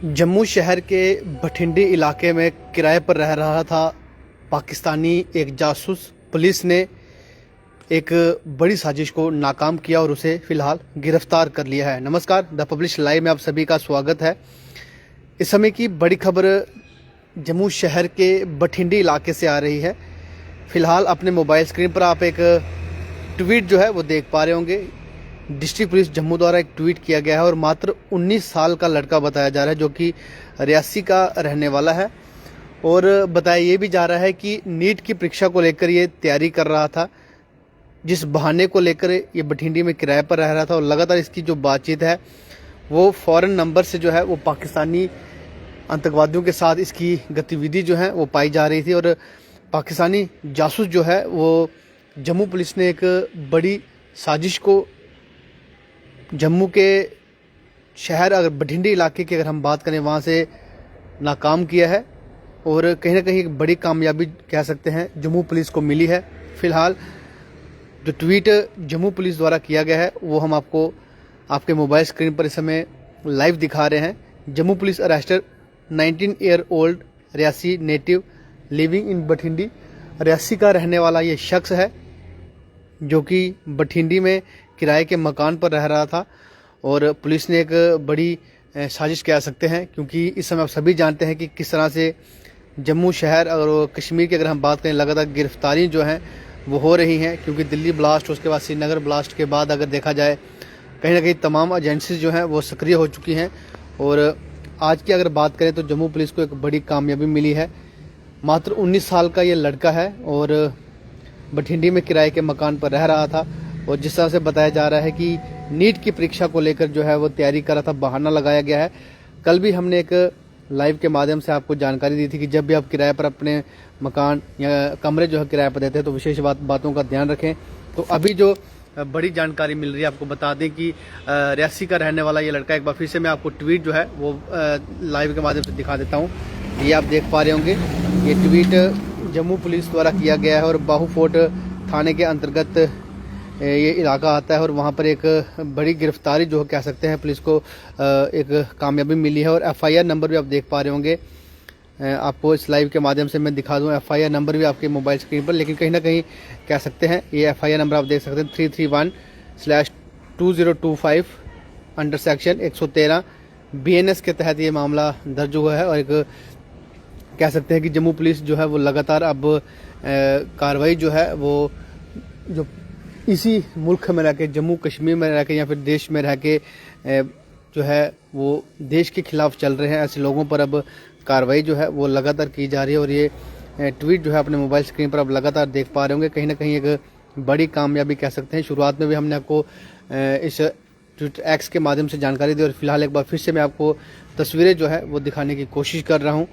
जम्मू शहर के भटिंडी इलाके में किराए पर रह रहा था पाकिस्तानी एक जासूस। पुलिस ने एक बड़ी साजिश को नाकाम किया और उसे फिलहाल गिरफ्तार कर लिया है। नमस्कार, द पब्लिश लाइव में आप सभी का स्वागत है। इस समय की बड़ी खबर जम्मू शहर के भटिंडी इलाके से आ रही है। फिलहाल अपने मोबाइल स्क्रीन पर आप एक ट्वीट जो है वो देख पा रहे होंगे। डिस्ट्रिक्ट पुलिस जम्मू द्वारा एक ट्वीट किया गया है और मात्र 19 साल का लड़का बताया जा रहा है, जो कि रियासी का रहने वाला है। और बताया ये भी जा रहा है कि नीट की परीक्षा को लेकर ये तैयारी कर रहा था, जिस बहाने को लेकर ये भटिंडी में किराए पर रह रहा था। और लगातार इसकी जो बातचीत है वो फॉरेन नंबर से जो है वो पाकिस्तानी आतंकवादियों के साथ इसकी गतिविधि जो है वो पाई जा रही थी। और पाकिस्तानी जासूस जो है वो जम्मू पुलिस ने एक बड़ी साजिश को जम्मू के शहर अगर भटिंडी इलाके की अगर हम बात करें वहाँ से नाकाम किया है। और कहीं ना कहीं एक बड़ी कामयाबी कह सकते हैं जम्मू पुलिस को मिली है। फिलहाल जो ट्वीट जम्मू पुलिस द्वारा किया गया है वो हम आपको आपके मोबाइल स्क्रीन पर इस समय लाइव दिखा रहे हैं। Jammu police arrested 19 year old Reasi native living in Bhatindi. Reasi का रहने वाला ये शख्स है जो कि भटिंडी में किराए के मकान पर रह रहा था। और पुलिस ने एक बड़ी साजिश कह सकते हैं, क्योंकि इस समय आप सभी जानते हैं कि किस तरह से जम्मू शहर और कश्मीर की अगर हम बात करें लगातार गिरफ्तारी जो हैं वो हो रही हैं। क्योंकि दिल्ली ब्लास्ट, उसके बाद श्रीनगर ब्लास्ट के बाद अगर देखा जाए कहीं ना कहीं तमाम एजेंसीज जो हैं वो सक्रिय हो चुकी हैं। और आज की अगर बात करें तो जम्मू पुलिस को एक बड़ी कामयाबी मिली है। मात्र 19 साल का ये लड़का है और भटिंडी में किराए के मकान पर रह रहा था। और जिस तरह से बताया जा रहा है कि नीट की परीक्षा को लेकर जो है वो तैयारी कर रहा था, बहाना लगाया गया है। कल भी हमने एक लाइव के माध्यम से आपको जानकारी दी थी कि जब भी आप किराए पर अपने मकान या कमरे जो है किराए पर देते हैं तो विशेष बातों का ध्यान रखें। तो अभी जो बड़ी जानकारी मिल रही है, आपको बता दें कि रियासी का रहने वाला ये लड़का, एक बार फिर से मैं आपको ट्वीट जो है वो लाइव के माध्यम से दिखा देता हूँ। ये आप देख पा रहे होंगे, ये ट्वीट जम्मू पुलिस द्वारा किया गया है। और बाहू फोर्ट थाने के अंतर्गत ये इलाका आता है और वहाँ पर एक बड़ी गिरफ्तारी जो कह सकते हैं पुलिस को एक कामयाबी मिली है। और FIR नंबर भी आप देख पा रहे होंगे। आपको इस लाइव के माध्यम से मैं दिखा दूँ FIR नंबर भी आपके मोबाइल स्क्रीन पर। लेकिन कहीं ना कहीं कह सकते हैं ये FIR नंबर आप देख सकते हैं 331/2025 अंडर सेक्शन 113 BNS के तहत ये मामला दर्ज हुआ है। और एक कह सकते हैं कि जम्मू पुलिस जो है वो लगातार अब कार्रवाई जो है वो जो इसी मुल्क में रह के, जम्मू कश्मीर में रह के या फिर देश में रह के जो है वो देश के खिलाफ चल रहे हैं, ऐसे लोगों पर अब कार्रवाई जो है वो लगातार की जा रही है। और ये ट्वीट जो है अपने मोबाइल स्क्रीन पर अब लगातार देख पा रहे होंगे। कहीं ना कहीं एक बड़ी कामयाबी कह सकते हैं। शुरुआत में भी हमने आपको इस ट्वीट X के माध्यम से जानकारी दी और फिलहाल एक बार फिर से मैं आपको तस्वीरें जो है वो दिखाने की कोशिश कर रहा हूँ।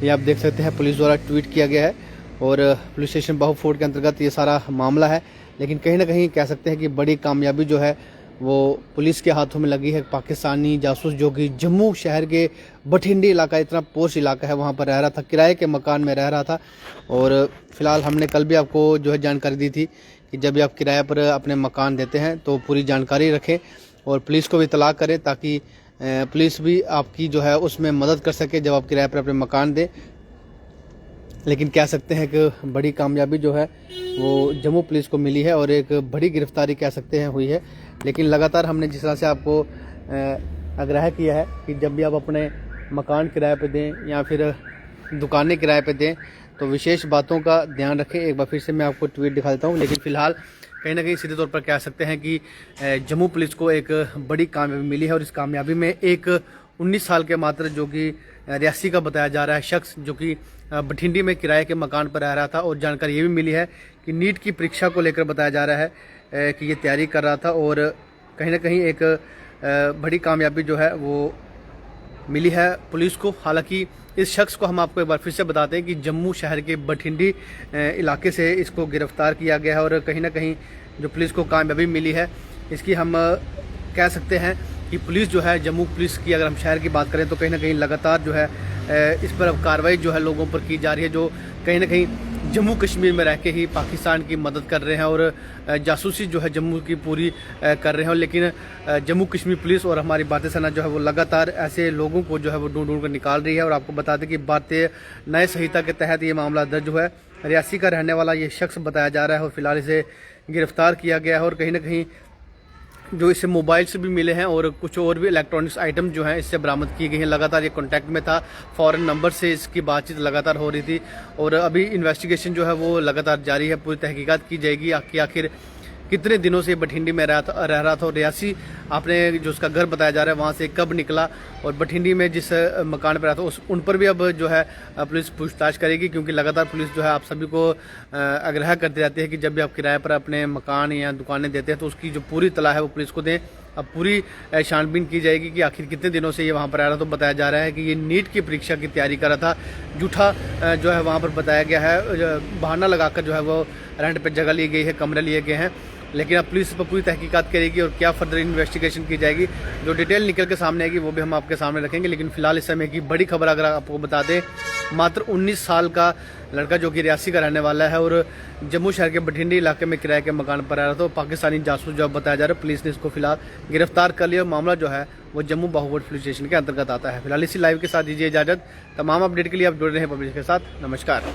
ये आप देख सकते हैं पुलिस द्वारा ट्वीट किया गया है और पुलिस स्टेशन बाहू फोर्ट के अंतर्गत ये सारा मामला है। लेकिन कहीं ना कहीं कह सकते हैं कि बड़ी कामयाबी जो है वो पुलिस के हाथों में लगी है। पाकिस्तानी जासूस जो कि जम्मू शहर के भटिंडी इलाका, इतना पोश इलाका है, वहाँ पर रह रहा था, किराए के मकान में रह रहा था। और फिलहाल हमने कल भी आपको जो है जानकारी दी थी कि जब भी आप किराए पर अपने मकान देते हैं तो पूरी जानकारी रखें और पुलिस को भी इतला करें, ताकि पुलिस भी आपकी जो है उसमें मदद कर सके जब आप किराए पर अपने मकान दें। लेकिन कह सकते हैं कि बड़ी कामयाबी जो है वो जम्मू पुलिस को मिली है और एक बड़ी गिरफ्तारी कह सकते हैं हुई है। लेकिन लगातार हमने जिस तरह से आपको आग्रह किया है कि जब भी आप अपने मकान किराए पे दें या फिर दुकानें किराए पे दें तो विशेष बातों का ध्यान रखें। एक बार फिर से मैं आपको ट्वीट दिखा देता हूँ। लेकिन फिलहाल कहीं ना कहीं सीधे तौर पर कह सकते हैं कि जम्मू पुलिस को एक बड़ी कामयाबी मिली है। और इस कामयाबी में एक 19 साल के मात्र जो कि रियासी का बताया जा रहा है शख्स, जो कि भटिंडी में किराए के मकान पर रह रहा था। और जानकारी ये भी मिली है कि नीट की परीक्षा को लेकर बताया जा रहा है कि ये तैयारी कर रहा था। और कहीं ना कहीं एक बड़ी कामयाबी जो है वो मिली है पुलिस को। हालांकि इस शख्स को हम आपको एक बार फिर से बताते हैं कि जम्मू शहर के भटिंडी इलाके से इसको गिरफ्तार किया गया है। और कहीं ना कहीं जो पुलिस को कामयाबी मिली है इसकी हम कह सकते हैं कि पुलिस जो है जम्मू पुलिस की अगर हम शहर की बात करें तो कहीं ना कहीं लगातार जो है इस पर अब कार्रवाई जो है लोगों पर की जा रही है, जो कहीं ना कहीं जम्मू कश्मीर में रह के ही पाकिस्तान की मदद कर रहे हैं और जासूसी जो है जम्मू की पूरी कर रहे हैं। लेकिन जम्मू कश्मीर पुलिस और हमारी भारतीय सेना जो है वो लगातार ऐसे लोगों को जो है वो ढूंढ कर निकाल रही है। और आपको बता दें कि भारतीय न्याय संहिता के तहत ये मामला दर्ज हुआ है। रियासी का रहने वाला ये शख्स बताया जा रहा है और फिलहाल इसे गिरफ्तार किया गया है। और कहीं ना कहीं जो इससे मोबाइल से भी मिले हैं और कुछ और भी इलेक्ट्रॉनिक्स आइटम जो हैं इससे बरामद की गई हैं। लगातार ये कांटेक्ट में था, फॉरेन नंबर से इसकी बातचीत लगातार हो रही थी और अभी इन्वेस्टिगेशन जो है वो लगातार जारी है। पूरी तहकीकात की जाएगी कि आखिर कितने दिनों से बठिंडी में रह रहा था और रियासी आपने जो उसका घर बताया जा रहा है वहाँ से कब निकला और बठिंडी में जिस मकान पर रहता उन पर भी अब जो है पुलिस पूछताछ करेगी। क्योंकि लगातार पुलिस जो है आप सभी को आग्रह करती रहती है कि जब भी आप किराए पर अपने मकान या दुकानें देते हैं तो उसकी जो पूरी तलाह है वो पुलिस को दें। अब पूरी छानबीन की जाएगी कि आखिर कितने दिनों से ये वहाँ पर रह रहा। तो बताया जा रहा है कि ये नीट की परीक्षा की तैयारी कर रहा था। झूठा जो है वहाँ पर बताया गया है, बहाना लगाकर जो है वो रेंट पर जगह ली गई है, कमरे लिए गए हैं। लेकिन अब पुलिस पर पूरी तहकीकात करेगी और क्या फर्दर इन्वेस्टिगेशन की जाएगी, जो डिटेल निकल के सामने आएगी वो भी हम आपके सामने रखेंगे। लेकिन फिलहाल इस समय की बड़ी खबर अगर आपको बता दें, मात्र 19 साल का लड़का जो कि रियासी का रहने वाला है और जम्मू शहर के बठिंडी इलाके में किराए के मकान पर रह रहा था, तो पाकिस्तानी जासूस जो बताया जा रहा है, पुलिस ने इसको फिलहाल गिरफ्तार कर लिया। मामला जो है वो जम्मू बाहुबली पुलिस स्टेशन के अंतर्गत आता है। फिलहाल इसी लाइव के साथ दीजिए इजाजत। तमाम अपडेट के लिए आप जुड़े रहे पब्लिक के साथ। नमस्कार।